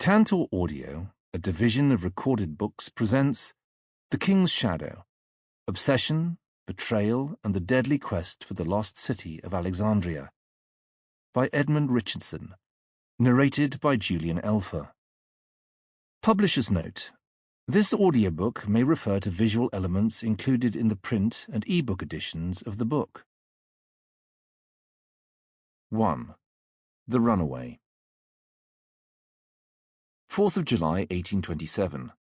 Tantor Audio, a division of recorded books, presents The King's Shadow, Obsession, Betrayal, and the Deadly Quest for the Lost City of Alexandria, by Edmund Richardson, narrated by Julian. Publisher's note: this audiobook may refer to visual elements included in the print and e-book editions of the book. 1. The Runaway. 4th of July, 1827.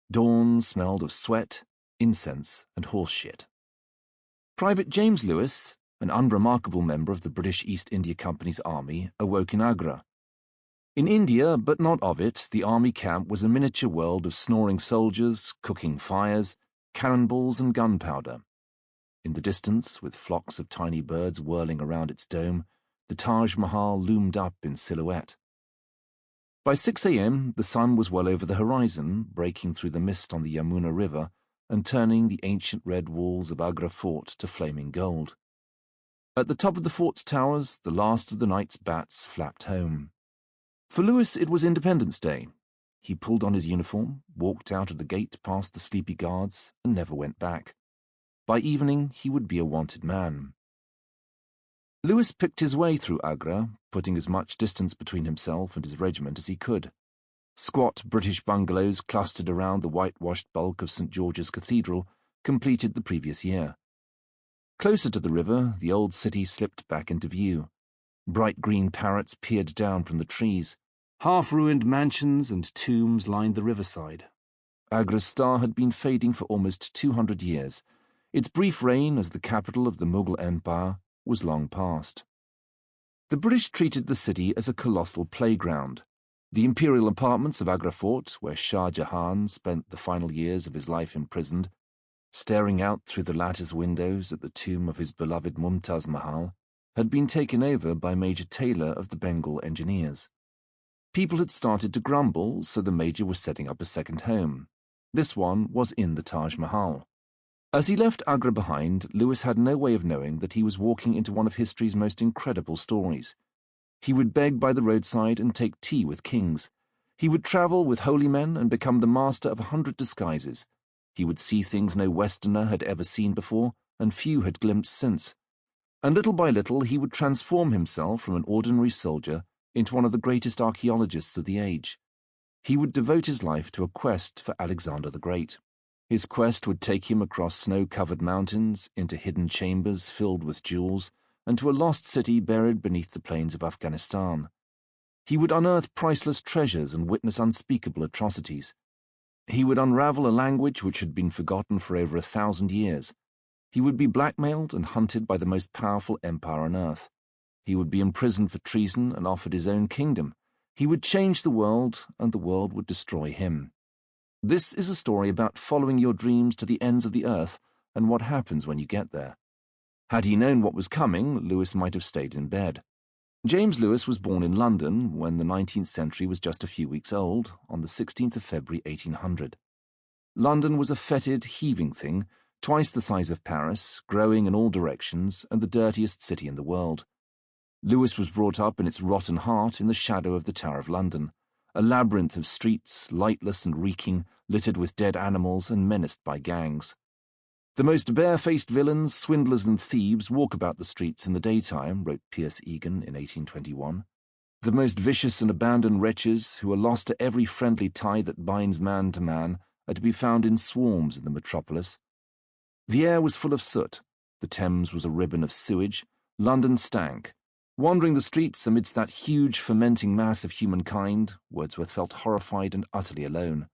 Dawn smelled of sweat, incense, and horse shit. Private James Lewis, an unremarkable member of the British East India Company's army, awoke in Agra. In India, but not of it, the army camp was a miniature world of snoring soldiers, cooking fires, cannonballs, and gunpowder. In the distance, with flocks of tiny birds whirling around its dome, the Taj Mahal loomed up in silhouette. By 6 a.m., the sun was well over the horizon, breaking through the mist on the Yamuna River and turning the ancient red walls of Agra Fort to flaming gold. At the top of the fort's towers, the last of the night's bats flapped home. For Lewis, it was Independence Day. He pulled on his uniform, walked out of the gate past the sleepy guards, and never went back. By evening, he would be a wanted man. Lewis picked his way through Agra, putting as much distance between himself and his regiment as he could. Squat British bungalows clustered around the whitewashed bulk of St. George's Cathedral completed the previous year. Closer to the river, the old city slipped back into view. Bright green parrots peered down from the trees. Half-ruined mansions and tombs lined the riverside. Agra's star had been fading for almost 200 years. Its brief reign as the capital of the Mughal Empire was long past. The British treated the city as a colossal playground. The imperial apartments of Agra Fort, where Shah Jahan spent the final years of his life imprisoned, staring out through the lattice windows at the tomb of his beloved Mumtaz Mahal, had been taken over by Major Taylor of the Bengal Engineers. People had started to grumble, so the Major was setting up a second home. This one was in the Taj Mahal. As he left Agra behind, Lewis had no way of knowing that he was walking into one of history's most incredible stories. He would beg by the roadside and take tea with kings. He would travel with holy men and become the master of 100 disguises. He would see things no Westerner had ever seen before, and few had glimpsed since. And little by little he would transform himself from an ordinary soldier into one of the greatest archaeologists of the age. He would devote his life to a quest for Alexander the Great. His quest would take him across snow-covered mountains, into hidden chambers filled with jewels, and to a lost city buried beneath the plains of Afghanistan. He would unearth priceless treasures and witness unspeakable atrocities. He would unravel a language which had been forgotten for over 1,000 years. He would be blackmailed and hunted by the most powerful empire on earth. He would be imprisoned for treason and offered his own kingdom. He would change the world, and the world would destroy him. This is a story about following your dreams to the ends of the earth and what happens when you get there. Had he known what was coming, Lewis might have stayed in bed. James Lewis was born in London when the 19th century was just a few weeks old, on the 16th of February 1800. London was a fetid, heaving thing, twice the size of Paris, growing in all directions, and the dirtiest city in the world. Lewis was brought up in its rotten heart in the shadow of the Tower of London, a labyrinth of streets, lightless and reeking, littered with dead animals and menaced by gangs. The most barefaced villains, swindlers and thieves walk about the streets in the daytime, wrote Pierce Egan in 1821. The most vicious and abandoned wretches, who are lost to every friendly tie that binds man to man, are to be found in swarms in the metropolis. The air was full of soot, the Thames was a ribbon of sewage, London stank. Wandering the streets amidst that huge fermenting mass of humankind, Wordsworth felt horrified and utterly alone.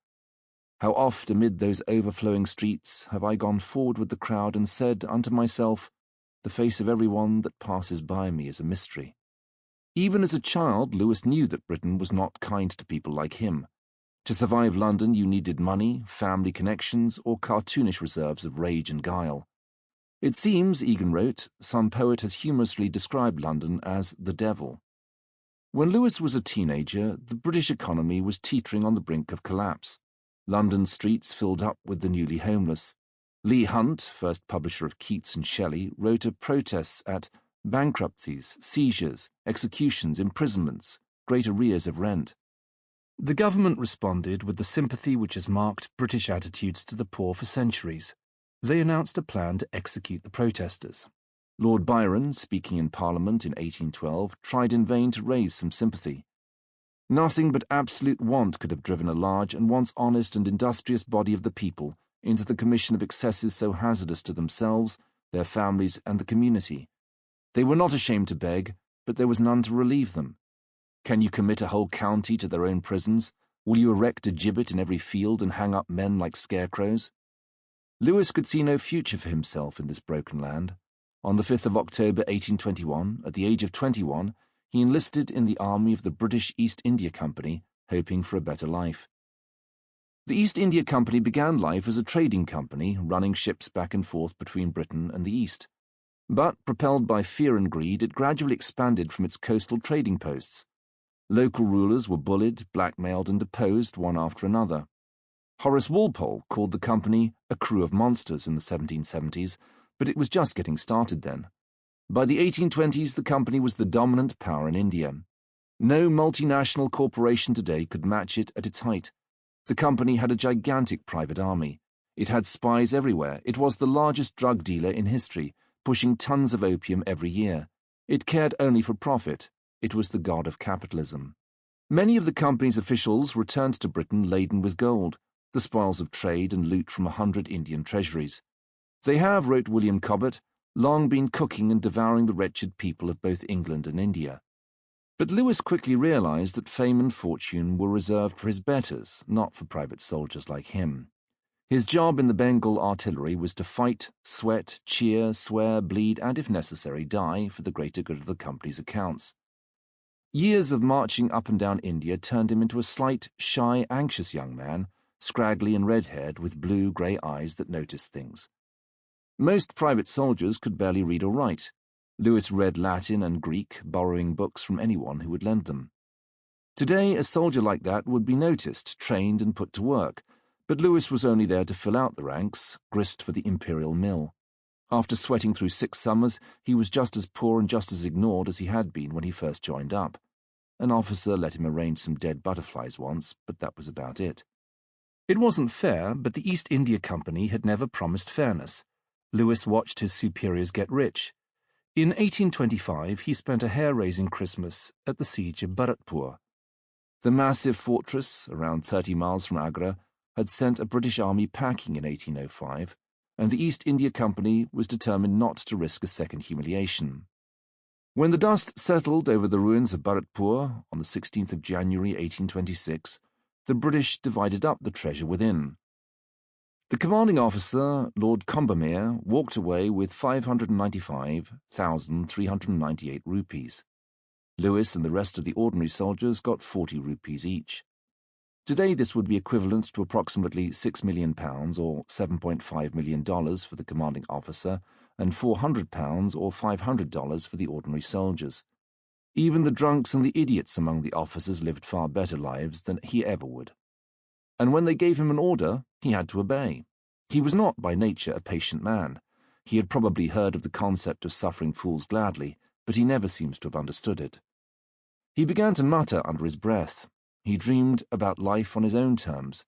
How oft amid those overflowing streets have I gone forward with the crowd and said unto myself, the face of every one that passes by me is a mystery. Even as a child, Lewis knew that Britain was not kind to people like him. To survive London you needed money, family connections, or cartoonish reserves of rage and guile. It seems, Egan wrote, some poet has humorously described London as the devil. When Lewis was a teenager, the British economy was teetering on the brink of collapse. London streets filled up with the newly homeless. Leigh Hunt, first publisher of Keats and Shelley, wrote of protests at bankruptcies, seizures, executions, imprisonments, great arrears of rent. The government responded with the sympathy which has marked British attitudes to the poor for centuries. They announced a plan to execute the protesters. Lord Byron, speaking in Parliament in 1812, tried in vain to raise some sympathy. Nothing but absolute want could have driven a large and once honest and industrious body of the people into the commission of excesses so hazardous to themselves, their families, and the community. They were not ashamed to beg, but there was none to relieve them. Can you commit a whole county to their own prisons? Will you erect a gibbet in every field and hang up men like scarecrows? Lewis could see no future for himself in this broken land. On the 5th of October 1821, at the age of 21, he enlisted in the army of the British East India Company, hoping for a better life. The East India Company began life as a trading company, running ships back and forth between Britain and the East. But, propelled by fear and greed, it gradually expanded from its coastal trading posts. Local rulers were bullied, blackmailed, and deposed one after another. Horace Walpole called the company a crew of monsters in the 1770s, but it was just getting started then. By the 1820s, the company was the dominant power in India. No multinational corporation today could match it at its height. The company had a gigantic private army. It had spies everywhere. It was the largest drug dealer in history, pushing tons of opium every year. It cared only for profit. It was the god of capitalism. Many of the company's officials returned to Britain laden with gold, the spoils of trade and loot from 100 Indian treasuries. They have, wrote William Cobbett, long been cooking and devouring the wretched people of both England and India. But Lewis quickly realized that fame and fortune were reserved for his betters, not for private soldiers like him. His job in the Bengal artillery was to fight, sweat, cheer, swear, bleed, and, if necessary, die for the greater good of the company's accounts. Years of marching up and down India turned him into a slight, shy, anxious young man, scraggly and red-haired, with blue-grey eyes that noticed things. Most private soldiers could barely read or write. Lewis read Latin and Greek, borrowing books from anyone who would lend them. Today, a soldier like that would be noticed, trained, and put to work, but Lewis was only there to fill out the ranks, grist for the imperial mill. After sweating through 6 summers, he was just as poor and just as ignored as he had been when he first joined up. An officer let him arrange some dead butterflies once, but that was about it. It wasn't fair, but the East India Company had never promised fairness. Lewis watched his superiors get rich. In 1825, he spent a hair-raising Christmas at the siege of Bharatpur. The massive fortress, around 30 miles from Agra, had sent a British army packing in 1805, and the East India Company was determined not to risk a second humiliation. When the dust settled over the ruins of Bharatpur on the 16th of January 1826, the British divided up the treasure within. The commanding officer, Lord Combermere, walked away with 595,398 rupees. Lewis and the rest of the ordinary soldiers got 40 rupees each. Today this would be equivalent to approximately £6 million or $7.5 million for the commanding officer and £400 or $500 for the ordinary soldiers. Even the drunks and the idiots among the officers lived far better lives than he ever would. And when they gave him an order, he had to obey. He was not by nature a patient man. He had probably heard of the concept of suffering fools gladly, but he never seems to have understood it. He began to mutter under his breath. He dreamed about life on his own terms.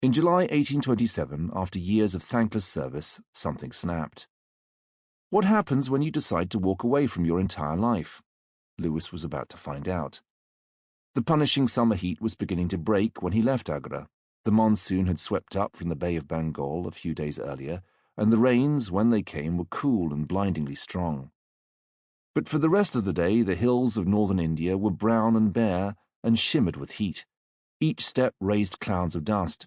In July 1827, after years of thankless service, something snapped. What happens when you decide to walk away from your entire life? Lewis was about to find out. The punishing summer heat was beginning to break when he left Agra. The monsoon had swept up from the Bay of Bengal a few days earlier, and the rains, when they came, were cool and blindingly strong. But for the rest of the day, the hills of northern India were brown and bare and shimmered with heat. Each step raised clouds of dust.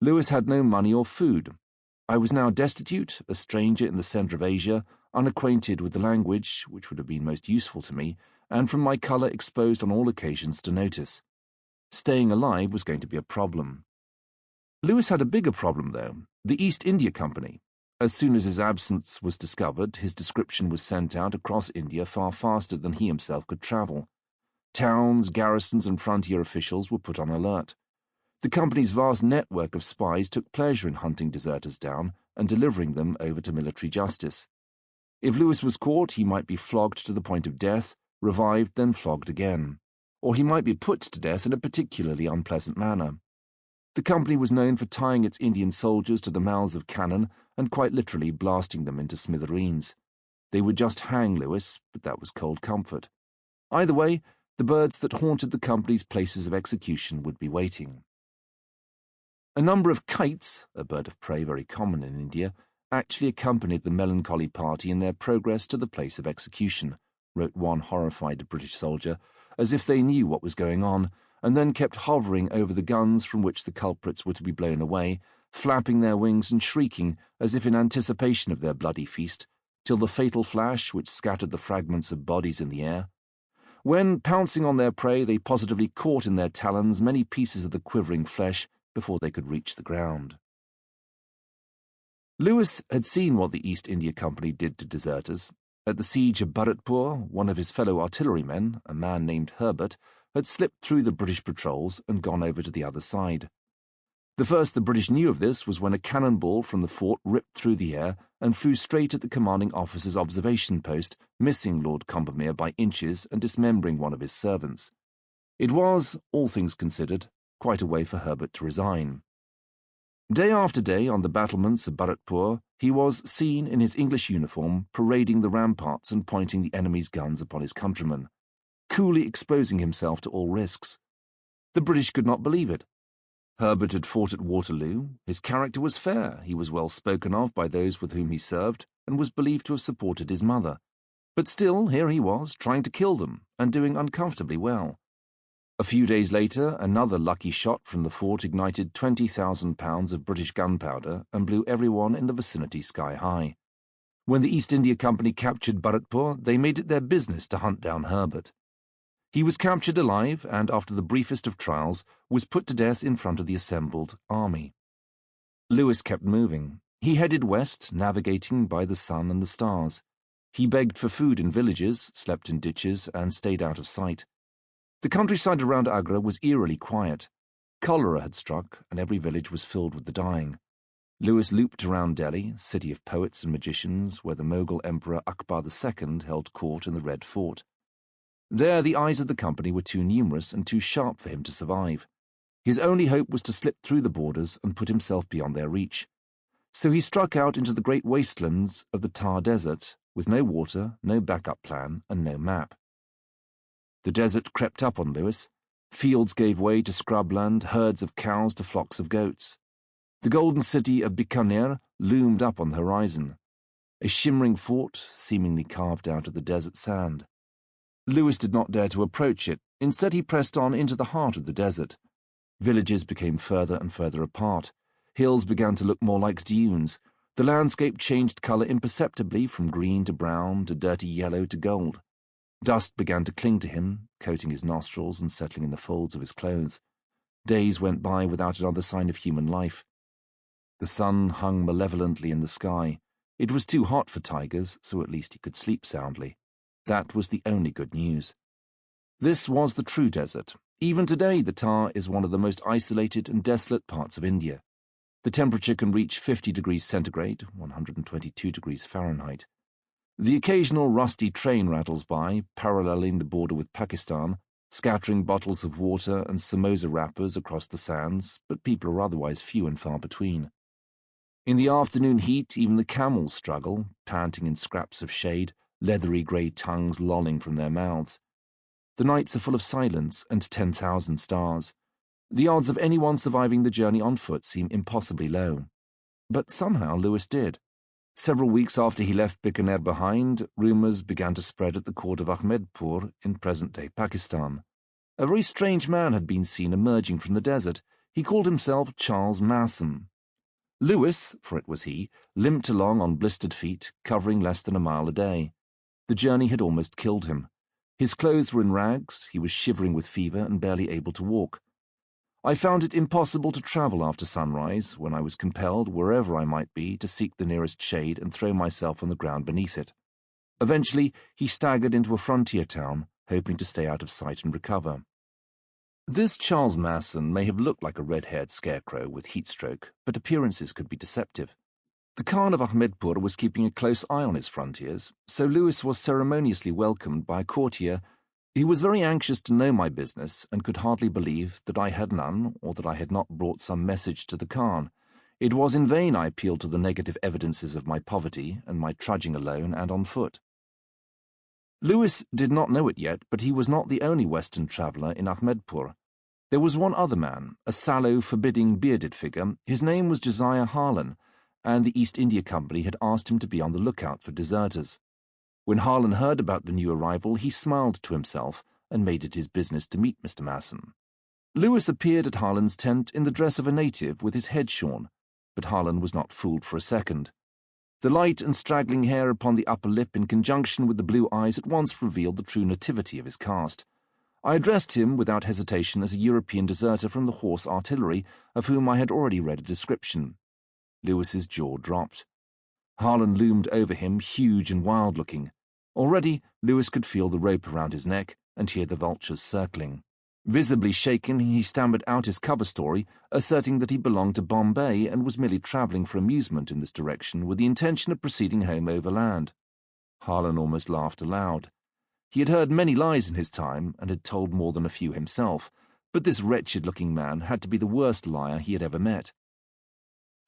Lewis had no money or food. I was now destitute, a stranger in the centre of Asia, unacquainted with the language, which would have been most useful to me, and from my colour exposed on all occasions to notice. Staying alive was going to be a problem. Lewis had a bigger problem, though, the East India Company. As soon as his absence was discovered, his description was sent out across India far faster than he himself could travel. Towns, garrisons, and frontier officials were put on alert. The company's vast network of spies took pleasure in hunting deserters down and delivering them over to military justice. If Lewis was caught, he might be flogged to the point of death, revived, then flogged again. or he might be put to death in a particularly unpleasant manner. The company was known for tying its Indian soldiers to the mouths of cannon and quite literally blasting them into smithereens. They would just hang Lewis, but that was cold comfort. Either way, the birds that haunted the company's places of execution would be waiting. A number of kites, a bird of prey very common in India, actually accompanied the melancholy party in their progress to the place of execution, wrote one horrified British soldier, as if they knew what was going on, and then kept hovering over the guns from which the culprits were to be blown away, flapping their wings and shrieking as if in anticipation of their bloody feast, till the fatal flash which scattered the fragments of bodies in the air. When, pouncing on their prey, they positively caught in their talons many pieces of the quivering flesh before they could reach the ground. Lewis had seen what the East India Company did to deserters. At the siege of Bharatpur, one of his fellow artillerymen, a man named Herbert, had slipped through the British patrols and gone over to the other side. The first the British knew of this was when a cannonball from the fort ripped through the air and flew straight at the commanding officer's observation post, missing Lord Combermere by inches and dismembering one of his servants. It was, all things considered, quite a way for Herbert to resign. Day after day on the battlements of Bharatpur, he was seen in his English uniform parading the ramparts and pointing the enemy's guns upon his countrymen, coolly exposing himself to all risks. The British could not believe it. Herbert had fought at Waterloo, his character was fair, he was well spoken of by those with whom he served, and was believed to have supported his mother. But still, here he was, trying to kill them, and doing uncomfortably well. A few days later, another lucky shot from the fort ignited 20,000 pounds of British gunpowder and blew everyone in the vicinity sky high. When the East India Company captured Bharatpur, they made it their business to hunt down Herbert. He was captured alive and, after the briefest of trials, was put to death in front of the assembled army. Lewis kept moving. He headed west, navigating by the sun and the stars. He begged for food in villages, slept in ditches, and stayed out of sight. The countryside around Agra was eerily quiet. Cholera had struck, and every village was filled with the dying. Lewis looped around Delhi, city of poets and magicians, where the Mughal Emperor Akbar II held court in the Red Fort. There the eyes of the company were too numerous and too sharp for him to survive. His only hope was to slip through the borders and put himself beyond their reach. So he struck out into the great wastelands of the Thar Desert, with no water, no backup plan, and no map. The desert crept up on Lewis. Fields gave way to scrubland, herds of cows to flocks of goats. The golden city of Bikaner loomed up on the horizon, a shimmering fort seemingly carved out of the desert sand. Lewis did not dare to approach it. Instead, he pressed on into the heart of the desert. Villages became further and further apart. Hills began to look more like dunes. The landscape changed colour imperceptibly from green to brown to dirty yellow to gold. Dust began to cling to him, coating his nostrils and settling in the folds of his clothes. Days went by without another sign of human life. The sun hung malevolently in the sky. It was too hot for tigers, so at least he could sleep soundly. That was the only good news. This was the true desert. Even today, the Thar is one of the most isolated and desolate parts of India. The temperature can reach 50 degrees centigrade, 122 degrees Fahrenheit. The occasional rusty train rattles by, paralleling the border with Pakistan, scattering bottles of water and samosa wrappers across the sands, but people are otherwise few and far between. In the afternoon heat, even the camels struggle, panting in scraps of shade, leathery grey tongues lolling from their mouths. The nights are full of silence and 10,000 stars. The odds of anyone surviving the journey on foot seem impossibly low. But somehow Lewis did. Several weeks after he left Bikaner behind, rumours began to spread at the court of Ahmedpur in present-day Pakistan. A very strange man had been seen emerging from the desert. He called himself Charles Masson. Lewis, for it was he, limped along on blistered feet, covering less than a mile a day. The journey had almost killed him. His clothes were in rags, he was shivering with fever and barely able to walk. I found it impossible to travel after sunrise, when I was compelled, wherever I might be, to seek the nearest shade and throw myself on the ground beneath it. Eventually, he staggered into a frontier town, hoping to stay out of sight and recover. This Charles Masson may have looked like a red-haired scarecrow with heatstroke, but appearances could be deceptive. The Khan of Ahmedpur was keeping a close eye on his frontiers, so Lewis was ceremoniously welcomed by a courtier He was very anxious to know my business and could hardly believe that I had none or that I had not brought some message to the Khan. It was in vain I appealed to the negative evidences of my poverty and my trudging alone and on foot. Lewis did not know it yet, but he was not the only Western traveller in Ahmedpur. There was one other man, a sallow, forbidding, bearded figure. His name was Josiah Harlan, and the East India Company had asked him to be on the lookout for deserters. When Harlan heard about the new arrival, he smiled to himself and made it his business to meet Mr. Masson. Lewis appeared at Harlan's tent in the dress of a native with his head shorn, but Harlan was not fooled for a second. The light and straggling hair upon the upper lip in conjunction with the blue eyes at once revealed the true nativity of his caste. I addressed him without hesitation as a European deserter from the horse artillery, of whom I had already read a description. Lewis's jaw dropped. Harlan loomed over him, huge and wild-looking. Already, Lewis could feel the rope around his neck and hear the vultures circling. Visibly shaken, he stammered out his cover story, asserting that he belonged to Bombay and was merely travelling for amusement in this direction with the intention of proceeding home overland. Harlan almost laughed aloud. He had heard many lies in his time and had told more than a few himself, but this wretched-looking man had to be the worst liar he had ever met.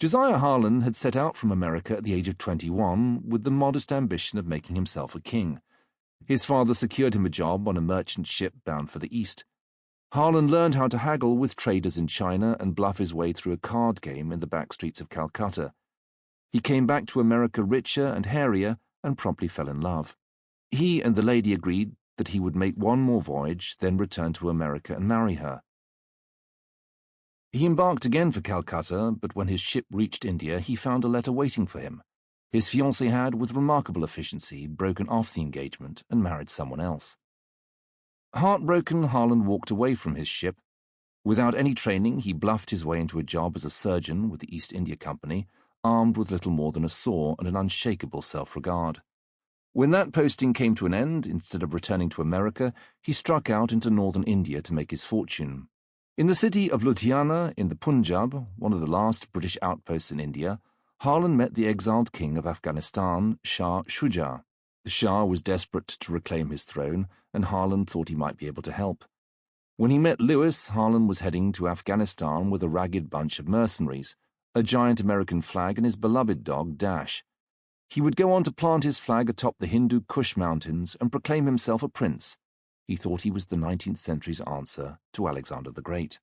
Josiah Harlan had set out from America at the age of 21 with the modest ambition of making himself a king. His father secured him a job on a merchant ship bound for the East. Harlan learned how to haggle with traders in China and bluff his way through a card game in the back streets of Calcutta. He came back to America richer and hairier and promptly fell in love. He and the lady agreed that he would make one more voyage, then return to America and marry her. He embarked again for Calcutta, but when his ship reached India, he found a letter waiting for him. His fiancée had, with remarkable efficiency, broken off the engagement and married someone else. Heartbroken, Harlan walked away from his ship. Without any training, he bluffed his way into a job as a surgeon with the East India Company, armed with little more than a saw and an unshakable self-regard. When that posting came to an end, instead of returning to America, he struck out into northern India to make his fortune. In the city of Ludhiana, in the Punjab, one of the last British outposts in India, Harlan met the exiled king of Afghanistan, Shah Shuja. The Shah was desperate to reclaim his throne, and Harlan thought he might be able to help. When he met Lewis, Harlan was heading to Afghanistan with a ragged bunch of mercenaries, a giant American flag and his beloved dog, Dash. He would go on to plant his flag atop the Hindu Kush mountains and proclaim himself a prince. He thought he was the 19th century's answer to Alexander the Great.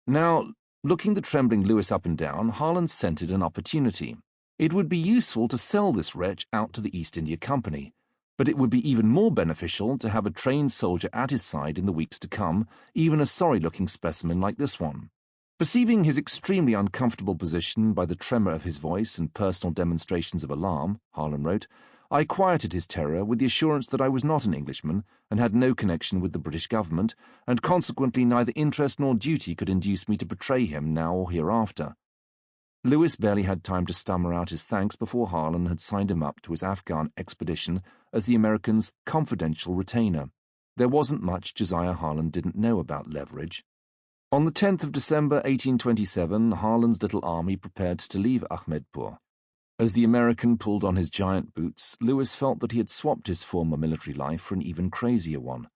Now, looking the trembling Lewis up and down, Harlan scented an opportunity. It would be useful to sell this wretch out to the East India Company, but it would be even more beneficial to have a trained soldier at his side in the weeks to come, even a sorry-looking specimen like this one. Perceiving his extremely uncomfortable position by the tremor of his voice and personal demonstrations of alarm, Harlan wrote, I quieted his terror with the assurance that I was not an Englishman and had no connection with the British government, and consequently neither interest nor duty could induce me to betray him now or hereafter. Lewis barely had time to stammer out his thanks before Harlan had signed him up to his Afghan expedition as the Americans' confidential retainer. There wasn't much Josiah Harlan didn't know about leverage. On the 10th of December 1827, Harlan's little army prepared to leave Ahmedpur. As the American pulled on his giant boots, Lewis felt that he had swapped his former military life for an even crazier one.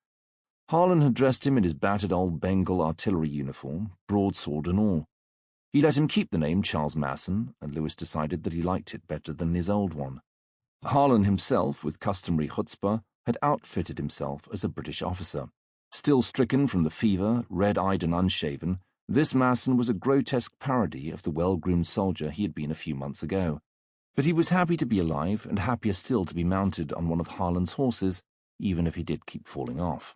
Harlan had dressed him in his battered old Bengal artillery uniform, broadsword and all. He let him keep the name Charles Masson, and Lewis decided that he liked it better than his old one. Harlan himself, with customary chutzpah, had outfitted himself as a British officer. Still stricken from the fever, red-eyed and unshaven, this Masson was a grotesque parody of the well-groomed soldier he had been a few months ago. But he was happy to be alive and happier still to be mounted on one of Harlan's horses, even if he did keep falling off.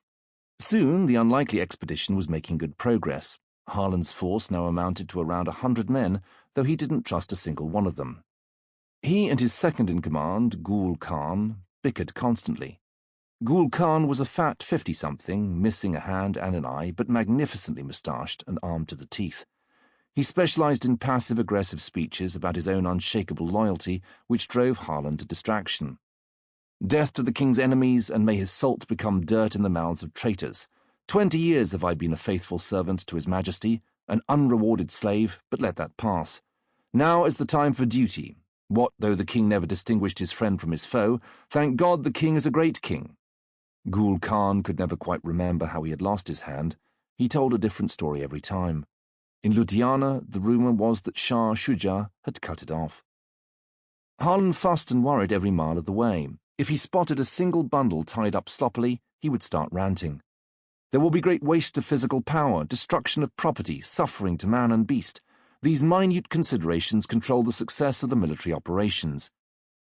Soon the unlikely expedition was making good progress. Harlan's force now amounted to around 100 men, though he didn't trust a single one of them. He and his second-in-command, Gul Khan, bickered constantly. Gul Khan was a fat 50-something, missing a hand and an eye, but magnificently moustached and armed to the teeth. He specialized in passive-aggressive speeches about his own unshakable loyalty, which drove Harlan to distraction. Death to the king's enemies, and may his salt become dirt in the mouths of traitors. 20 years have I been a faithful servant to his majesty, an unrewarded slave, but let that pass. Now is the time for duty. What though the king never distinguished his friend from his foe? Thank God the king is a great king. Gul Khan could never quite remember how he had lost his hand. He told a different story every time. In Ludhiana, the rumour was that Shah Shuja had cut it off. Harlan fussed and worried every mile of the way. If he spotted a single bundle tied up sloppily, he would start ranting. There will be great waste of physical power, destruction of property, suffering to man and beast. These minute considerations control the success of the military operations.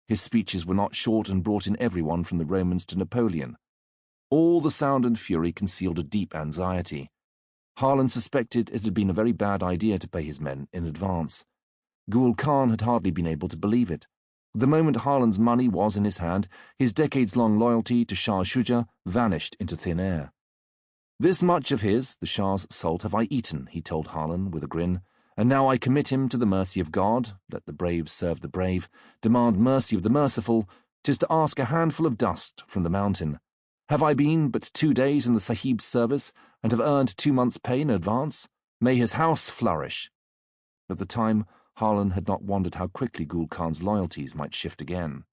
His speeches were not short and brought in everyone from the Romans to Napoleon. All the sound and fury concealed a deep anxiety. Harlan suspected it had been a very bad idea to pay his men in advance. Gul Khan had hardly been able to believe it. The moment Harlan's money was in his hand, his decades-long loyalty to Shah Shuja vanished into thin air. "This much of his, the Shah's salt, have I eaten," he told Harlan with a grin, "and now I commit him to the mercy of God. Let the brave serve the brave. Demand mercy of the merciful. 'Tis to ask a handful of dust from the mountain. Have I been but 2 days in the Sahib's service, and have earned 2 months' pay in advance? May his house flourish." At the time, Harlan had not wondered how quickly Gul Khan's loyalties might shift again.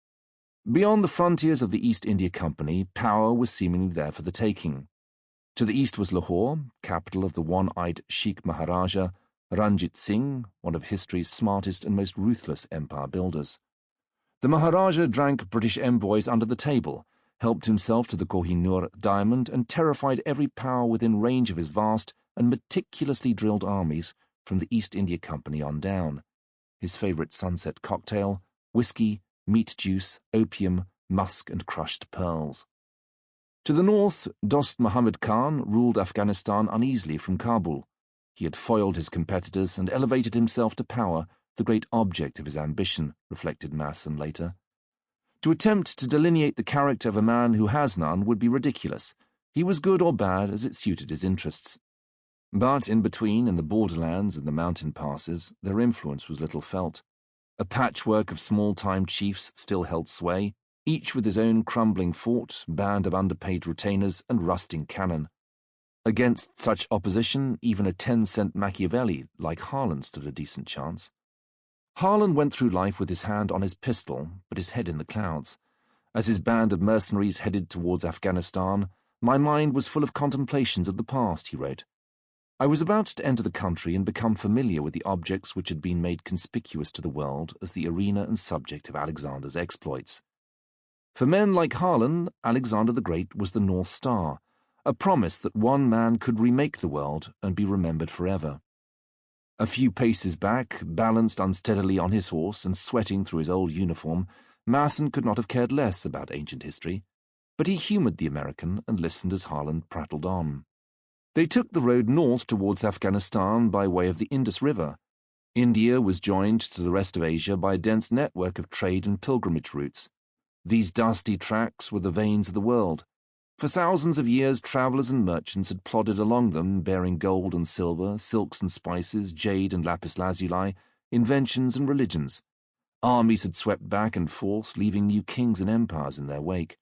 Beyond the frontiers of the East India Company, power was seemingly there for the taking. To the east was Lahore, capital of the one-eyed Sheikh Maharaja Ranjit Singh, one of history's smartest and most ruthless empire builders. The Maharaja drank British envoys under the table, helped himself to the Kohinoor diamond, and terrified every power within range of his vast and meticulously drilled armies from the East India Company on down. His favourite sunset cocktail: whiskey, meat juice, opium, musk and crushed pearls. To the north, Dost Muhammad Khan ruled Afghanistan uneasily from Kabul. He had foiled his competitors and elevated himself to power, the great object of his ambition, reflected Masson later. To attempt to delineate the character of a man who has none would be ridiculous. He was good or bad as it suited his interests. But in between, in the borderlands and the mountain passes, their influence was little felt. A patchwork of small-time chiefs still held sway, each with his own crumbling fort, band of underpaid retainers, and rusting cannon. Against such opposition, even a 10-cent Machiavelli like Harlan stood a decent chance. Harlan went through life with his hand on his pistol, but his head in the clouds. As his band of mercenaries headed towards Afghanistan, "My mind was full of contemplations of the past," he wrote. "I was about to enter the country and become familiar with the objects which had been made conspicuous to the world as the arena and subject of Alexander's exploits. For men like Harlan, Alexander the Great was the North Star, a promise that one man could remake the world and be remembered forever." A few paces back, balanced unsteadily on his horse and sweating through his old uniform, Masson could not have cared less about ancient history, but he humoured the American and listened as Harlan prattled on. They took the road north towards Afghanistan by way of the Indus River. India was joined to the rest of Asia by a dense network of trade and pilgrimage routes. These dusty tracks were the veins of the world. For thousands of years, travellers and merchants had plodded along them, bearing gold and silver, silks and spices, jade and lapis lazuli, inventions and religions. Armies had swept back and forth, leaving new kings and empires in their wake.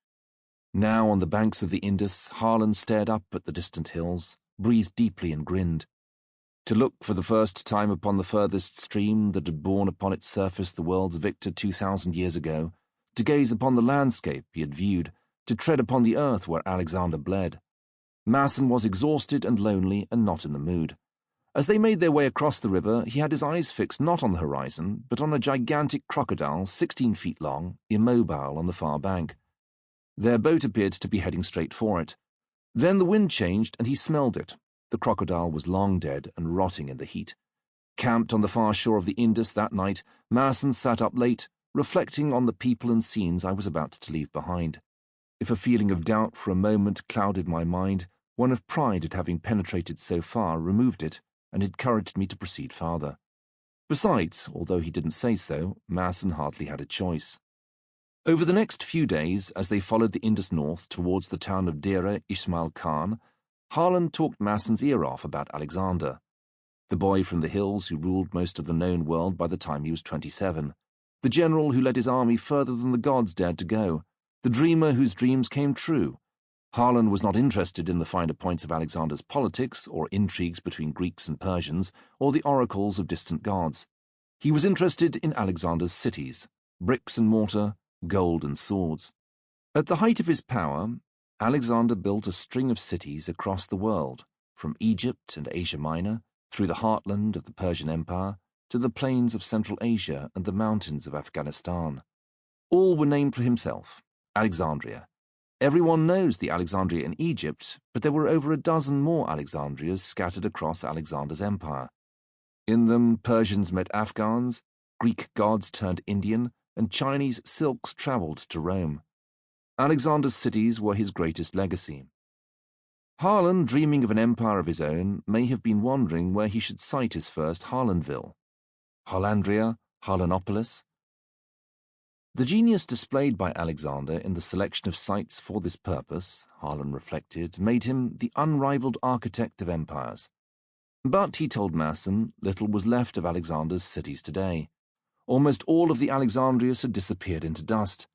Now, on the banks of the Indus, Harlan stared up at the distant hills, breathed deeply and grinned. To look for the first time upon the furthest stream that had borne upon its surface the world's victor 2,000 years ago, to gaze upon the landscape he had viewed, to tread upon the earth where Alexander bled. Masson was exhausted and lonely and not in the mood. As they made their way across the river, he had his eyes fixed not on the horizon, but on a gigantic crocodile 16 feet long, immobile on the far bank. Their boat appeared to be heading straight for it. Then the wind changed and he smelled it. The crocodile was long dead and rotting in the heat. Camped on the far shore of the Indus that night, Masson sat up late, reflecting on the people and scenes I was about to leave behind. If a feeling of doubt for a moment clouded my mind, one of pride at having penetrated so far removed it and encouraged me to proceed farther. Besides, although he didn't say so, Masson hardly had a choice. Over the next few days, as they followed the Indus north towards the town of Dera Ismail Khan, Harlan talked Masson's ear off about Alexander, the boy from the hills who ruled most of the known world by the time he was 27, the general who led his army further than the gods dared to go, the dreamer whose dreams came true. Harlan was not interested in the finer points of Alexander's politics or intrigues between Greeks and Persians or the oracles of distant gods. He was interested in Alexander's cities, bricks and mortar, gold and swords. At the height of his power, Alexander built a string of cities across the world, from Egypt and Asia Minor, through the heartland of the Persian Empire, to the plains of Central Asia and the mountains of Afghanistan. All were named for himself, Alexandria. Everyone knows the Alexandria in Egypt, but there were over a dozen more Alexandrias scattered across Alexander's empire. In them, Persians met Afghans, Greek gods turned Indian, and Chinese silks travelled to Rome. Alexander's cities were his greatest legacy. Harlan, dreaming of an empire of his own, may have been wondering where he should site his first Harlanville. Harlandria, Harlanopolis. The genius displayed by Alexander in the selection of sites for this purpose, Harlan reflected, made him the unrivaled architect of empires. But, he told Masson, little was left of Alexander's cities today. Almost all of the Alexandrias had disappeared into dust.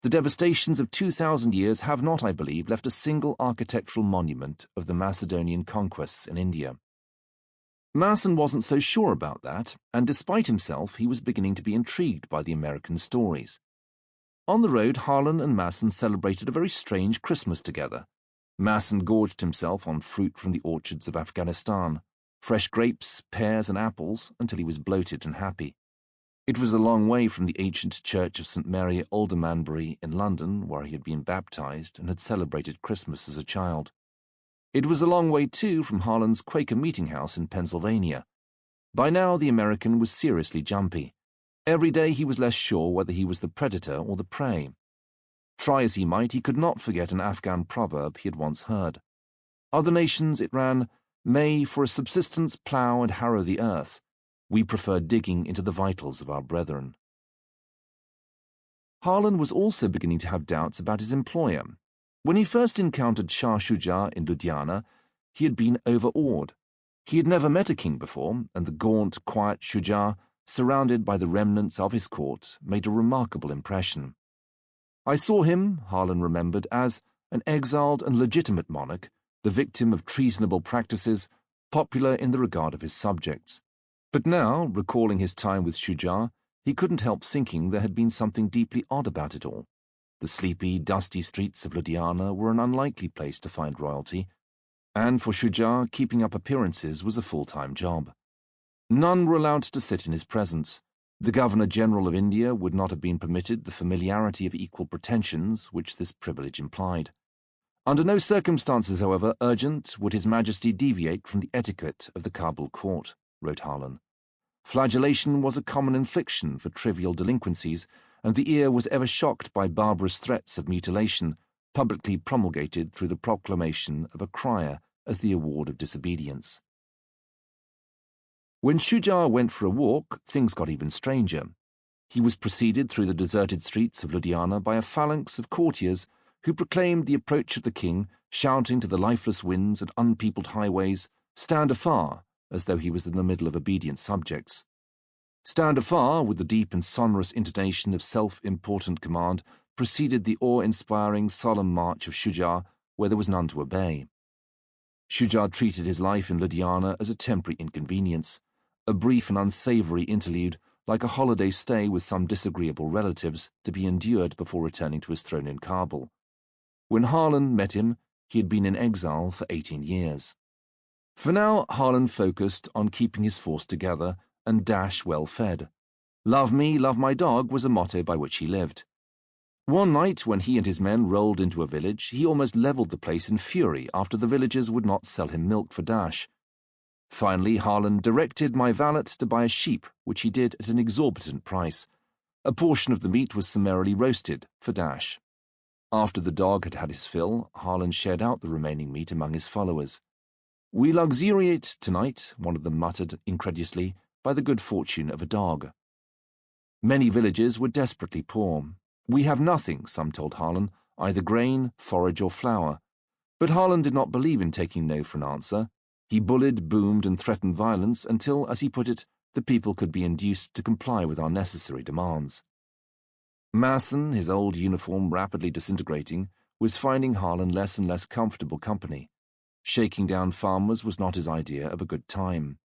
The devastations of 2,000 years have not, I believe, left a single architectural monument of the Macedonian conquests in India. Masson wasn't so sure about that, and despite himself, he was beginning to be intrigued by the American stories. On the road, Harlan and Masson celebrated a very strange Christmas together. Masson gorged himself on fruit from the orchards of Afghanistan, fresh grapes, pears, and apples, until he was bloated and happy. It was a long way from the ancient church of St. Mary Aldermanbury in London, where he had been baptized and had celebrated Christmas as a child. It was a long way, too, from Harlan's Quaker meeting house in Pennsylvania. By now the American was seriously jumpy. Every day he was less sure whether he was the predator or the prey. Try as he might, he could not forget an Afghan proverb he had once heard. Other nations, it ran, may for a subsistence plough and harrow the earth. We prefer digging into the vitals of our brethren. Harlan was also beginning to have doubts about his employer. When he first encountered Shah Shuja in Ludhiana, he had been overawed. He had never met a king before, and the gaunt, quiet Shuja, surrounded by the remnants of his court, made a remarkable impression. I saw him, Harlan remembered, as an exiled and legitimate monarch, the victim of treasonable practices, popular in the regard of his subjects. But now, recalling his time with Shuja, he couldn't help thinking there had been something deeply odd about it all. The sleepy, dusty streets of Ludhiana were an unlikely place to find royalty, and for Shuja, keeping up appearances was a full-time job. None were allowed to sit in his presence. The Governor-General of India would not have been permitted the familiarity of equal pretensions which this privilege implied. Under no circumstances, however, urgent, would His Majesty deviate from the etiquette of the Kabul court, wrote Harlan. Flagellation was a common infliction for trivial delinquencies, and the ear was ever shocked by barbarous threats of mutilation, publicly promulgated through the proclamation of a crier as the award of disobedience. When Shuja went for a walk, things got even stranger. He was preceded through the deserted streets of Ludhiana by a phalanx of courtiers who proclaimed the approach of the king, shouting to the lifeless winds and unpeopled highways, "Stand afar," as though he was in the middle of obedient subjects. "Stand afar," with the deep and sonorous intonation of self-important command, preceded the awe-inspiring, solemn march of Shuja, where there was none to obey. Shuja treated his life in Ludhiana as a temporary inconvenience, a brief and unsavoury interlude, like a holiday stay with some disagreeable relatives, to be endured before returning to his throne in Kabul. When Harlan met him, he had been in exile for 18 years. For now, Harlan focused on keeping his force together and Dash well fed. "Love me, love my dog" was a motto by which he lived. One night, when he and his men rolled into a village, he almost levelled the place in fury after the villagers would not sell him milk for Dash. Finally, Harlan directed my valet to buy a sheep, which he did at an exorbitant price. A portion of the meat was summarily roasted for Dash. After the dog had had his fill, Harlan shared out the remaining meat among his followers. "We luxuriate tonight," one of them muttered incredulously, "by the good fortune of a dog." Many villagers were desperately poor. "We have nothing," some told Harlan, "either grain, forage, or flour." But Harlan did not believe in taking no for an answer. He bullied, boomed, and threatened violence until, as he put it, the people could be induced to comply with our necessary demands. Masson, his old uniform rapidly disintegrating, was finding Harlan less and less comfortable company. Shaking down farmers was not his idea of a good time.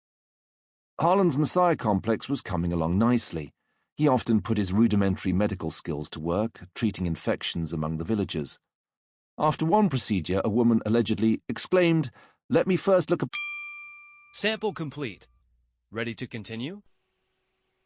Harlan's Messiah complex was coming along nicely. He often put his rudimentary medical skills to work, treating infections among the villagers. After one procedure, a woman allegedly exclaimed, "Let me first look at..." Sample complete. Ready to continue?